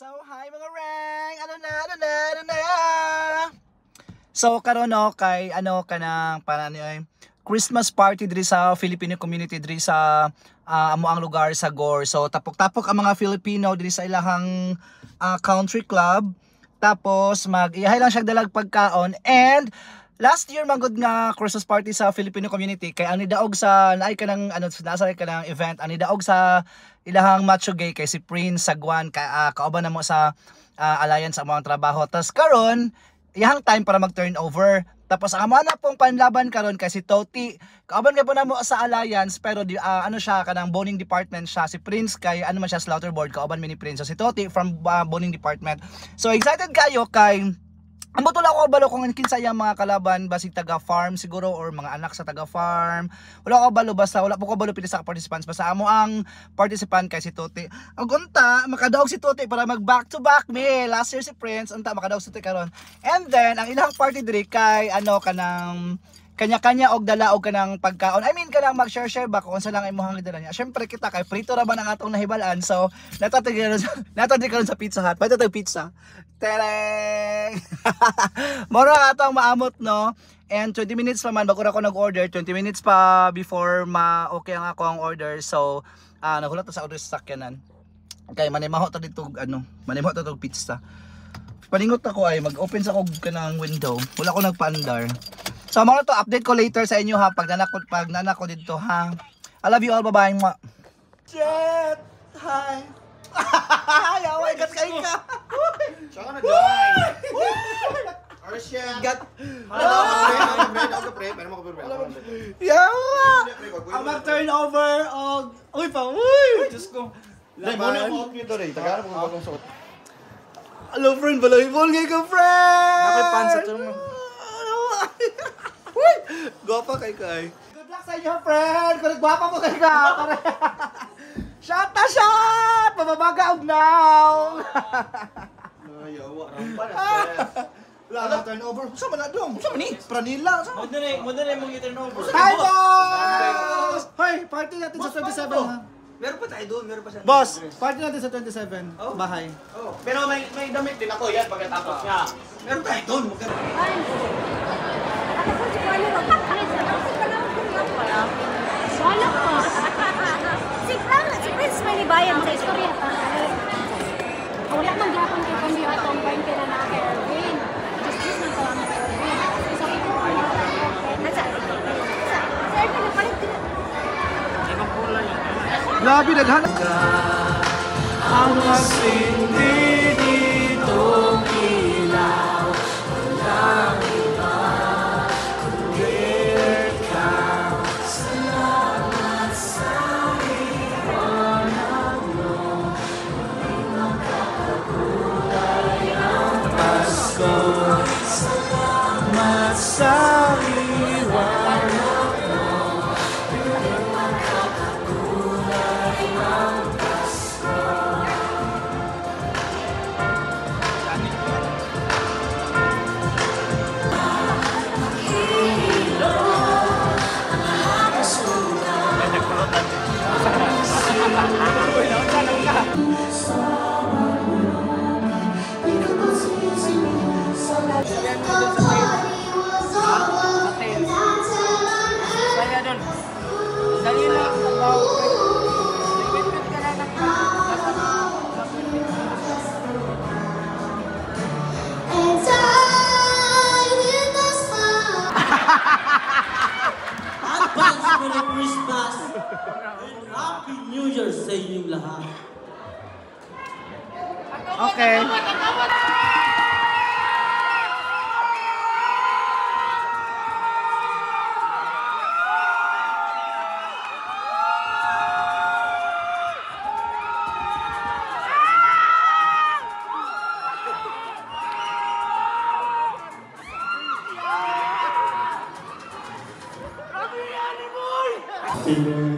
So, hi mga rang! Ano na? So, karon no, kay kanang Christmas party diri sa Filipino community diri sa amo ang lugar sa Gore. So, tapok-tapok ang mga Filipino diri sa ilahang country club. Tapos, mag-iyahay lang siya dalag pagkaon. And, last year manggod nga Christmas party sa Filipino community kay ang nidaog sa naay kanang nasa kanang event ang nidaog sa ilahang macho gay kay si Prince Sagwan kauban namo sa alliance sa mga trabaho. Tas karon iyang time para mag-turnover. Tapos ang amo na pong panlaban karon kay si Toti. Kauban kay po namo sa alliance pero siya kanang boning department siya. Si Prince kay man siya slaughter board kauban mi ni Prince. So si Toti from boning department. So excited kayo kay amo to lang ako balo kung kinsa yang mga kalaban basig taga farm siguro or mga anak sa taga farm. Wala ko balo basta wala po ko balo pili sa participants basta amo ang participant kay si Toti. Ang unta makadaog si Toti para mag back to back me. Last year si Prince unta makadaog si Toti karon. And then ang ilang party diri kay kanang kanya-kanya og dala og kanang pagkaon. I mean kanang mag-share ba kung unsa lang imong dala niya. Syempre kita kay prito ra man ang atong nahibalaan. So natatadig karon sa Pizza Hut. Pwede tag pizza. Tereng. Mora atong maamot no. And 20 minutes pa man bago ako nag-order. 20 minutes pa before okay ang ako ang order. So nahulat ta sa order sa sakyanan. Kay manimaho ta dito manimaho ta tog pizza. Paningot ako ay mag-open sa kog kanang window. Wala ko nagpaandar. So mga to update ko later sa inyo ha pag nana ko dito ha. I love you all, bye-bye. Jet, hi. Yaway gat kay ka. Siya ka nag-join. Arsya. Gat. Pre, pero makapre. Yawa. Ang mag-turnover og uy pa. Uy, Diyos ko. Dai mo na mo outfit rin. Taga mo bagong suot. Hello friend, balay ball kay ka friend. Nakay pants at mo. Uy, gwapa kay kay. Good luck sa inyo, friend. Kung gwapa mo kay ka. Shot na shot! Pababaga og now. Ayaw, rampa na. Wala na turnover. Saan man na dong? Saan man ni? Pranila. Mo na mong i-turnover. Hi, boss! Hoy, party natin sa 27 ha. Meron pa tayo doon, meron pa siya. Boss, party natin sa 27. Bahay. Oh. Pero may damit din ako yan pagkatapos niya. Meron tayo doon, Wala ko. Si Prince may nibayan sa istorya. Wala man gapon kay kundi atong bain kay na Erwin. Just nang tawa na Erwin. So ito ko na. Nasa Erwin na palit din. Ibang kulay yan. Grabe, naghanap ka. Ang masindi ditong ilaw. Walang iba, kundi ikaw. Salamat sa iwanag mo. Hindi makakakulay ang Pasko. Salamat sa iwanag mo. Hindi makakakulay ang Pasko. Merry Christmas and Happy New Year sa inyong lahat. Okay.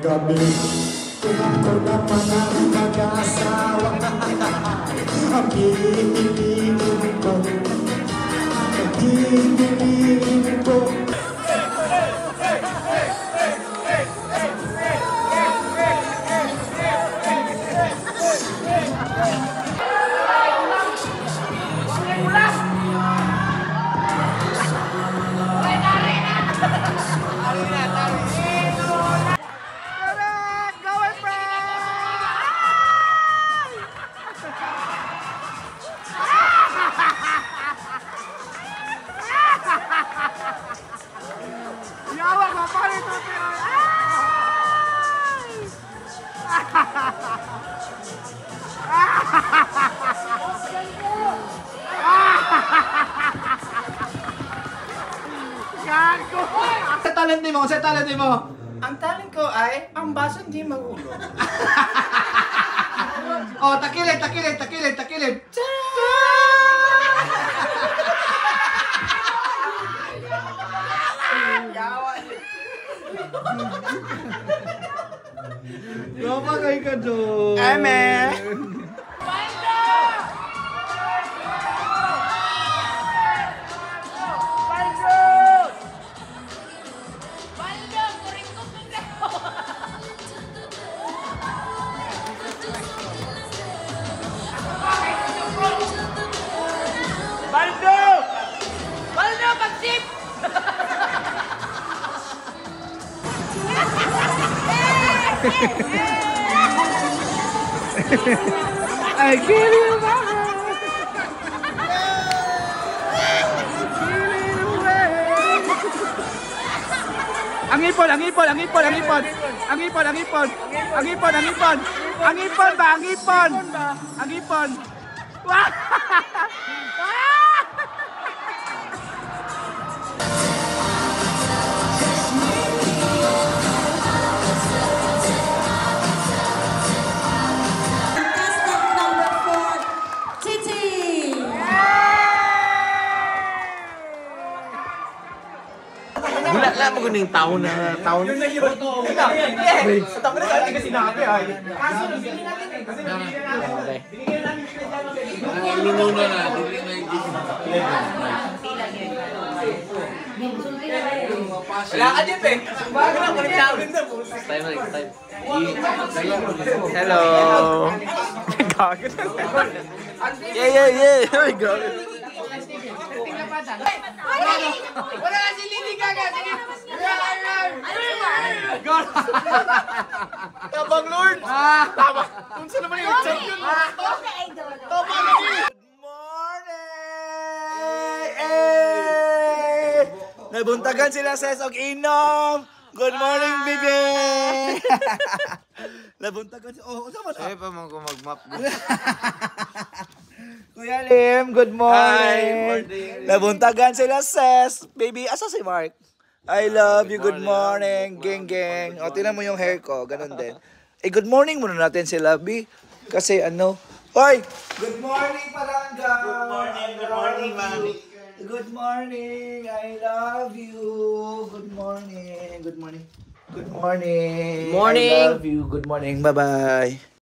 Gabi, ito naman ang mag-asawa. Ang kikiligin ko, ang kikiligin ko. talent mo? Sa talent mo? Ang talent ko ay, ang baso hindi mahulog. Oh, takilid. Kapagay ka doon. Eme! I kill you, mama. Ang ipon ba? Wah! Contestant number 4, Titi. Wala lang mo kuning taon na taon. Yun na yun. Ito ko na sa ating kasi sinabi ay. Kaso bigyan natin eh. Kasi bigyan natin. Binigyan natin Minuna na, hindi na yung wala ka dito eh. Bago lang kami tao. time. Hello. Yeah. Ay, grabe. Wala ka si Lily Gaga. Sige. Tabang Lord. Tama. Kung saan naman yung champion mo. Tama na yun. Good morning. Nabuntagan sila sa og inom. Good morning, baby. Nabuntagan sila. Oh, sama na. Ay, pa mo kung mag-map. Kuya Lim, good morning. Hi, morning. Nabuntagan sila, Ses. Baby, asa si Mark? I love you, good morning. Geng. O, tinan mo yung hair ko, ganun din. Good morning muna natin sila, B. Kasi ano, Hoy! Good morning, Palangga! Good morning, Mami. Good morning, I love you. Good morning. I love you. Good morning. Bye-bye.